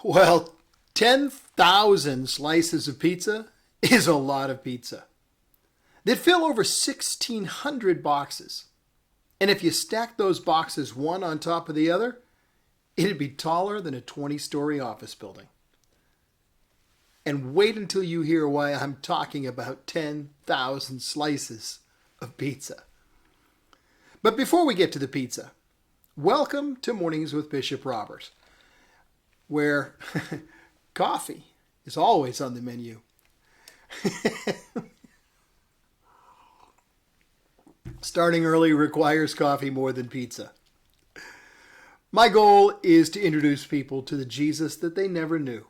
Well, 10,000 slices of pizza is a lot of pizza. They'd fill over 1,600 boxes. And if you stack those boxes one on top of the other, it'd be taller than a 20-story office building. And wait until you hear why I'm talking about 10,000 slices of pizza. But before we get to the pizza, welcome to Mornings with Bishop Robert, where coffee is always on the menu. Starting early requires coffee more than pizza. My goal is to introduce people to the Jesus that they never knew,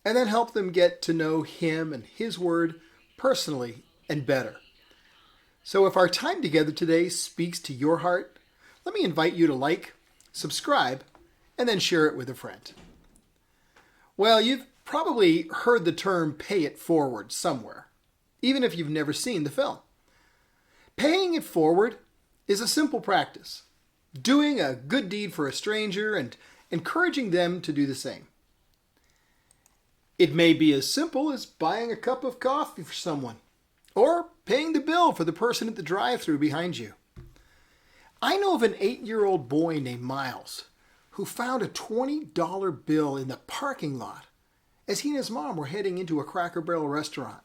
and then help them get to know him and his word personally and better. So if our time together today speaks to your heart, let me invite you to like, subscribe, and then share it with a friend. Well, you've probably heard the term pay it forward somewhere, even if you've never seen the film. Paying it forward is a simple practice, doing a good deed for a stranger and encouraging them to do the same. It may be as simple as buying a cup of coffee for someone, or paying the bill for the person at the drive-thru behind you. I know of an 8-year-old boy named Miles who found a $20 bill in the parking lot as he and his mom were heading into a Cracker Barrel restaurant.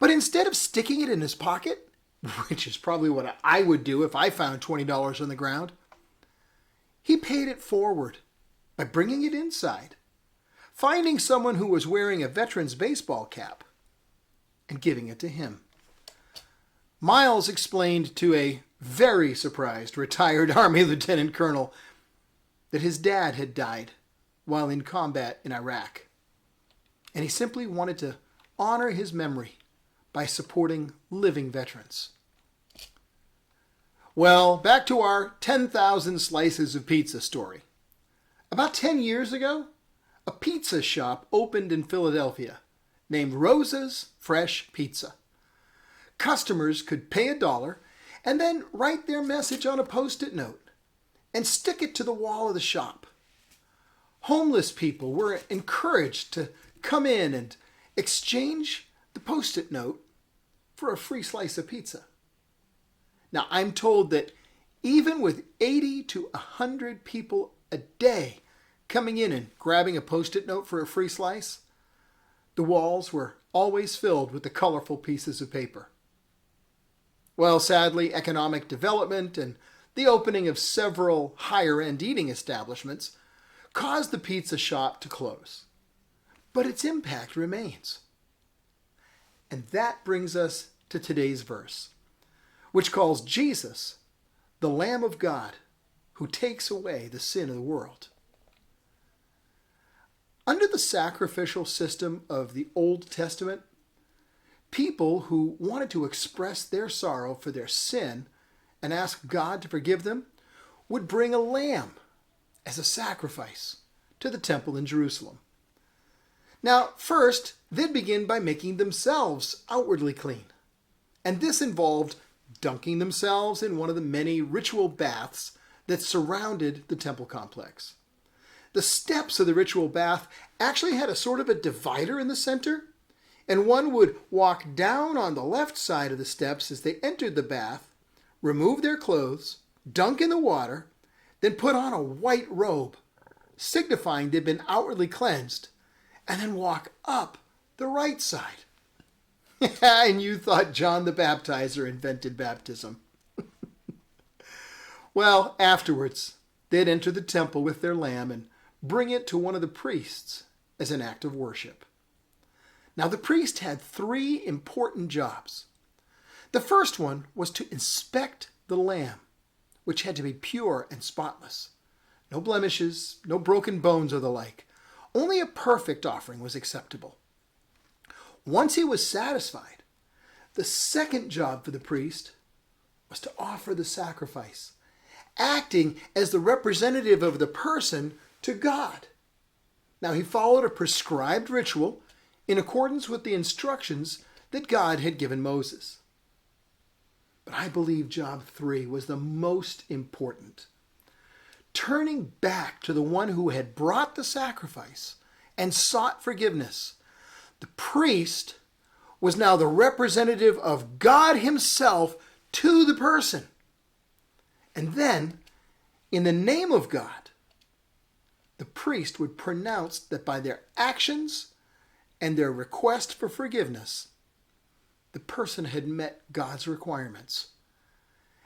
But instead of sticking it in his pocket, which is probably what I would do if I found $20 on the ground, he paid it forward by bringing it inside, finding someone who was wearing a veteran's baseball cap, and giving it to him. Miles explained to a very surprised retired Army Lieutenant Colonel that his dad had died while in combat in Iraq, and he simply wanted to honor his memory by supporting living veterans. Well, back to our 10,000 slices of pizza story. About 10 years ago, a pizza shop opened in Philadelphia named Rosa's Fresh Pizza. Customers could pay $1 and then write their message on a Post-it note and stick it to the wall of the shop. Homeless people were encouraged to come in and exchange the Post-it note for a free slice of pizza. Now, I'm told that even with 80 to 100 people a day coming in and grabbing a Post-it note for a free slice, the walls were always filled with the colorful pieces of paper. Well, sadly, economic development and the opening of several higher-end eating establishments caused the pizza shop to close. But its impact remains. And that brings us to today's verse, which calls Jesus the Lamb of God who takes away the sin of the world. Under the sacrificial system of the Old Testament, people who wanted to express their sorrow for their sin and ask God to forgive them would bring a lamb as a sacrifice to the temple in Jerusalem. Now, first, they'd begin by making themselves outwardly clean. And this involved dunking themselves in one of the many ritual baths that surrounded the temple complex. The steps of the ritual bath actually had a sort of a divider in the center, and one would walk down on the left side of the steps as they entered the bath, remove their clothes, dunk in the water, then put on a white robe, signifying they'd been outwardly cleansed, and then walk up the right side. And you thought John the Baptizer invented baptism. Well, afterwards, they'd enter the temple with their lamb and bring it to one of the priests as an act of worship. Now, the priest had 3 important jobs. The first one was to inspect the lamb, which had to be pure and spotless. No blemishes, no broken bones or the like. Only a perfect offering was acceptable. Once he was satisfied, the second job for the priest was to offer the sacrifice, acting as the representative of the person to God. Now, he followed a prescribed ritual in accordance with the instructions that God had given Moses. But I believe job 3 was the most important: turning back to the one who had brought the sacrifice and sought forgiveness. The priest was now the representative of God himself to the person. And then, in the name of God, the priest would pronounce that by their actions and their request for forgiveness, the person had met God's requirements.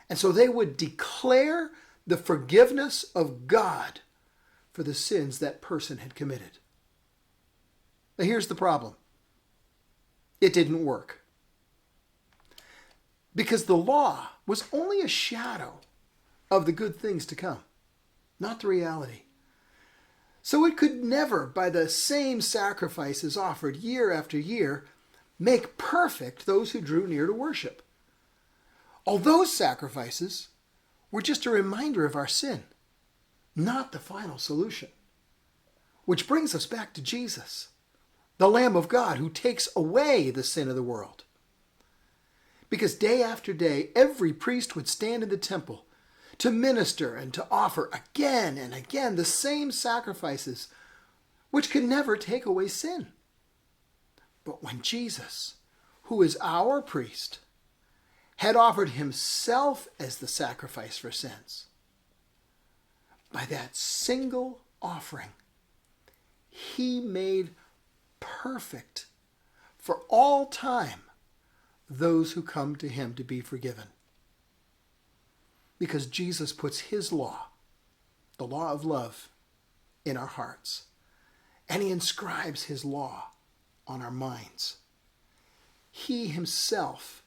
And so they would declare the forgiveness of God for the sins that person had committed. Now here's the problem. It didn't work. Because the law was only a shadow of the good things to come, not the reality. So it could never, by the same sacrifices offered year after year, make perfect those who drew near to worship. All those sacrifices were just a reminder of our sin, not the final solution. Which brings us back to Jesus, the Lamb of God who takes away the sin of the world. Because day after day, every priest would stand in the temple to minister and to offer again and again the same sacrifices, which could never take away sin. But when Jesus, who is our priest, had offered himself as the sacrifice for sins, by that single offering, he made perfect for all time those who come to him to be forgiven. Because Jesus puts his law, the law of love, in our hearts. And he inscribes his law on our minds. He himself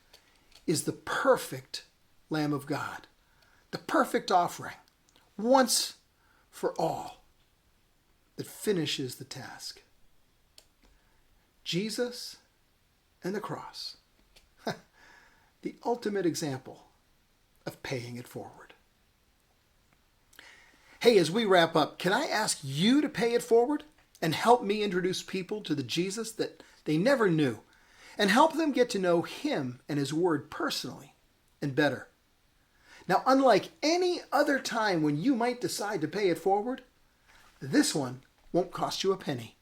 is the perfect Lamb of God, the perfect offering, once for all, that finishes the task. Jesus and the cross, the ultimate example of paying it forward. Hey, as we wrap up, can I ask you to pay it forward and help me introduce people to the Jesus that they never knew and help them get to know him and his word personally and better? Now, unlike any other time when you might decide to pay it forward, this one won't cost you a penny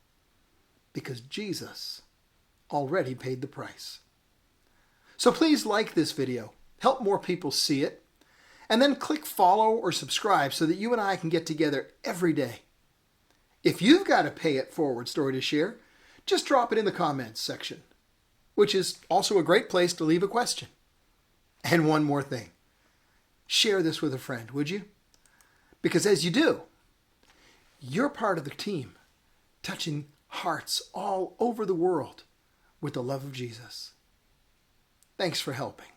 because Jesus already paid the price. So please like this video. Help more people see it, and then click follow or subscribe so that you and I can get together every day. If you've got a pay it forward story to share, just drop it in the comments section, which is also a great place to leave a question. And one more thing, share this with a friend, would you? Because as you do, you're part of the team touching hearts all over the world with the love of Jesus. Thanks for helping.